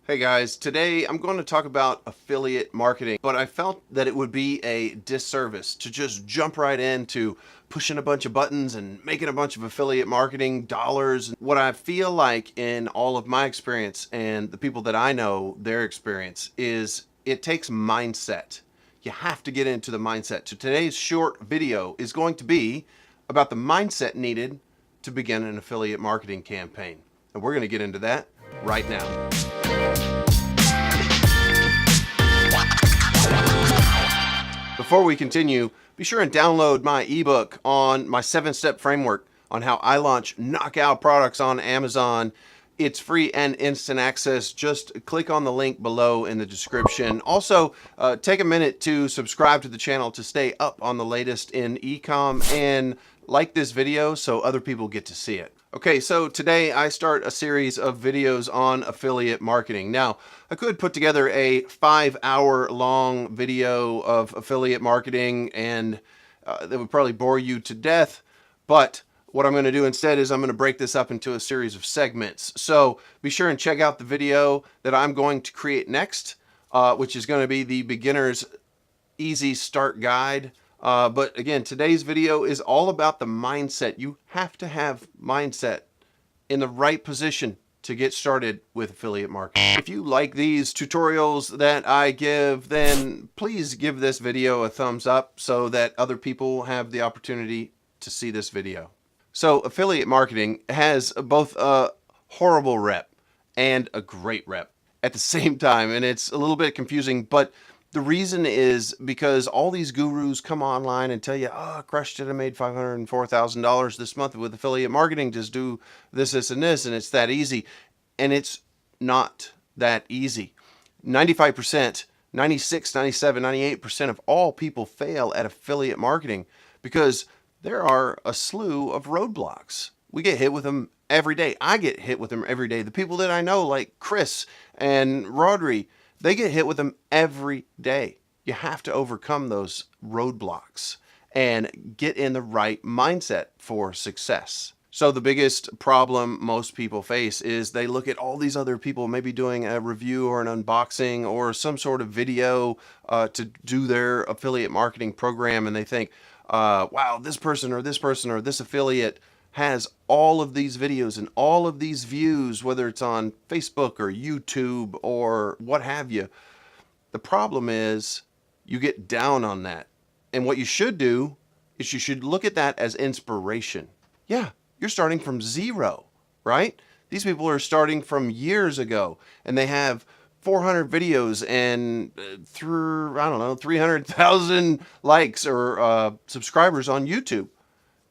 Hey guys, today I'm going to talk about affiliate marketing, but I felt that it would be a disservice to just jump right into pushing a bunch of buttons and making a bunch of affiliate marketing dollars. What I feel like in all of my experience and the people that I know, their experience is it takes mindset. You have to get into the mindset. So today's short video is going to be about the mindset needed to begin an affiliate marketing campaign. And we're going to get into that right now. Before we continue, be sure and download my ebook on my 7-step framework on how I launch knockout products on Amazon. It's free and instant access. Just click on the link below in the description. Also, take a minute to subscribe to the channel to stay up on the latest in e-com and like this video so other people get to see it. Okay, so today I start a series of videos on affiliate marketing. Now, I could put together a 5-hour long video of affiliate marketing and that would probably bore you to death, but what I'm going to do instead is I'm going to break this up into a series of segments. So be sure and check out the video that I'm going to create next, which is going to be the beginner's easy start guide. But again, today's video is all about the mindset. You have to have mindset in the right position to get started with affiliate marketing. If you like these tutorials that I give, then please give this video a thumbs up so that other people have the opportunity to see this video. So affiliate marketing has both a horrible rep and a great rep at the same time, and it's a little bit confusing, but the reason is because all these gurus come online and tell you, oh, I crushed it, I made $504,000 this month with affiliate marketing, just do this, this, and this, and it's that easy. And it's not that easy. 95%, 96, 97, 98% of all people fail at affiliate marketing because there are a slew of roadblocks. We get hit with them every day. I get hit with them every day. The people that I know, like Chris and Rodri, they get hit with them every day. You have to overcome those roadblocks and get in the right mindset for success. So the biggest problem most people face is they look at all these other people maybe doing a review or an unboxing or some sort of video to do their affiliate marketing program, and they think, wow, this person or this affiliate has all of these videos and all of these views, whether it's on Facebook or YouTube or what have you. The problem is you get down on that. And what you should do is you should look at that as inspiration. Yeah, you're starting from zero, right? These people are starting from years ago and they have 400 videos and through, I don't know, 300,000 likes or subscribers on YouTube.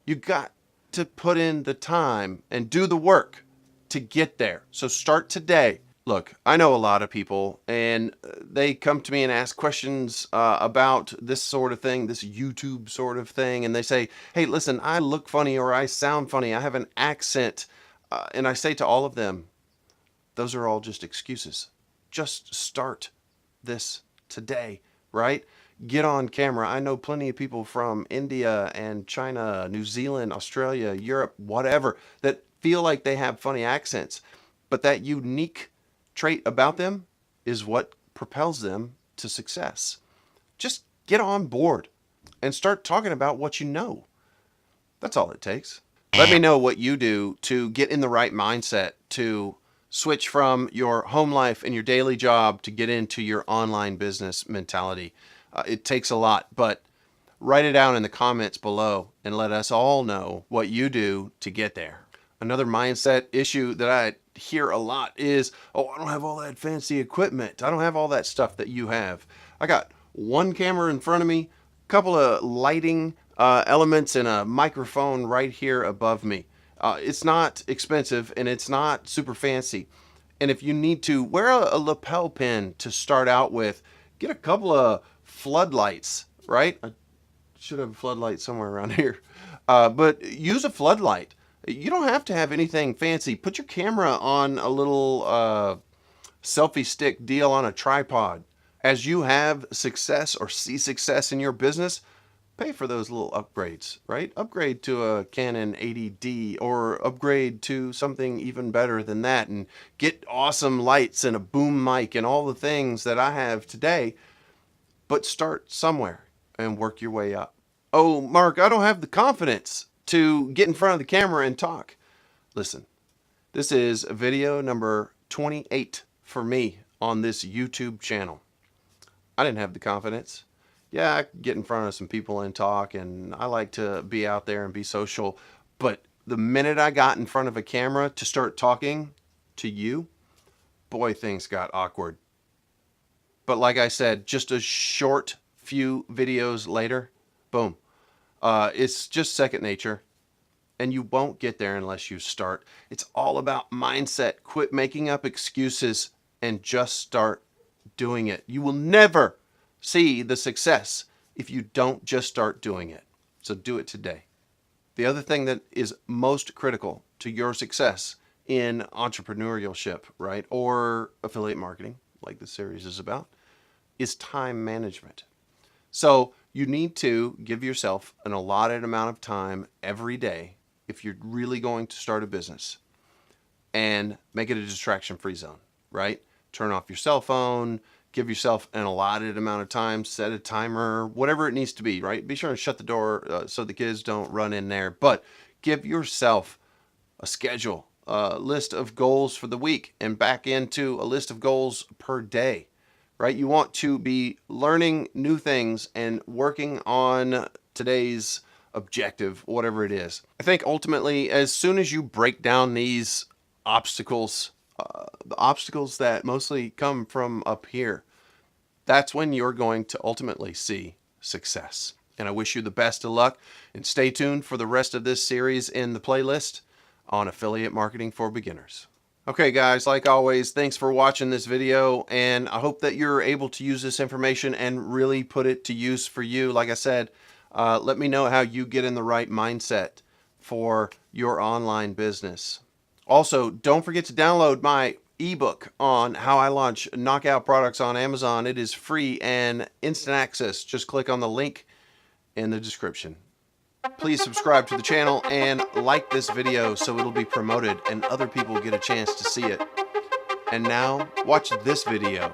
You got to put in the time and do the work to get there. So start today. Look, I know a lot of people and they come to me and ask questions about this sort of thing, this YouTube sort of thing. And they say, hey, listen, I look funny or I sound funny. I have an accent. And I say to all of them, those are all just excuses. Just start this today, right? Get on camera. I know plenty of people from India and China, New Zealand, Australia, Europe, whatever, that feel like they have funny accents. But that unique trait about them is what propels them to success. Just get on board and start talking about what you know. That's all it takes. Let me know what you do to get in the right mindset to switch from your home life and your daily job to get into your online business mentality. It takes a lot, but write it down in the comments below and let us all know what you do to get there. Another mindset issue that I hear a lot is, oh, I don't have all that fancy equipment. I don't have all that stuff that you have. I got one camera in front of me, a couple of lighting elements, and a microphone right here above me. It's not expensive and it's not super fancy. And if you need to, wear a lapel pin to start out with. Get a couple of floodlights, right? I should have a floodlight somewhere around here. But use a floodlight. You don't have to have anything fancy. Put your camera on a little selfie stick deal on a tripod. As you have success or see success in your business, pay for those little upgrades, right? Upgrade to a Canon 80D or upgrade to something even better than that and get awesome lights and a boom mic and all the things that I have today, but start somewhere and work your way up. Oh, Mark, I don't have the confidence to get in front of the camera and talk. Listen, this is video number 28 for me on this YouTube channel. I didn't have the confidence. Yeah, I could get in front of some people and talk, and I like to be out there and be social. But the minute I got in front of a camera to start talking to you, boy, things got awkward. But like I said, just a short few videos later, boom. It's just second nature. And you won't get there unless you start. It's all about mindset. Quit making up excuses and just start doing it. You will never see the success if you don't just start doing it. So do it today. The other thing that is most critical to your success in entrepreneurship, right, or affiliate marketing, like this series is about, is time management. So you need to give yourself an allotted amount of time every day if you're really going to start a business, and make it a distraction-free zone, right? Turn off your cell phone, give yourself an allotted amount of time, set a timer, whatever it needs to be, right? Be sure to shut the door so the kids don't run in there, but give yourself a schedule, a list of goals for the week, and back into a list of goals per day, right? You want to be learning new things and working on today's objective, whatever it is. I think ultimately, as soon as you break down these obstacles, the obstacles that mostly come from up here, that's when you're going to ultimately see success. And I wish you the best of luck, and stay tuned for the rest of this series in the playlist on affiliate marketing for beginners. Okay guys, like always, thanks for watching this video, and I hope that you're able to use this information and really put it to use for you. Like I said, let me know how you get in the right mindset for your online business. Also, don't forget to download my ebook on how I launch knockout products on Amazon. It is free and instant access. Just click on the link in the description. Please subscribe to the channel and like this video so it'll be promoted and other people get a chance to see it. And now, watch this video.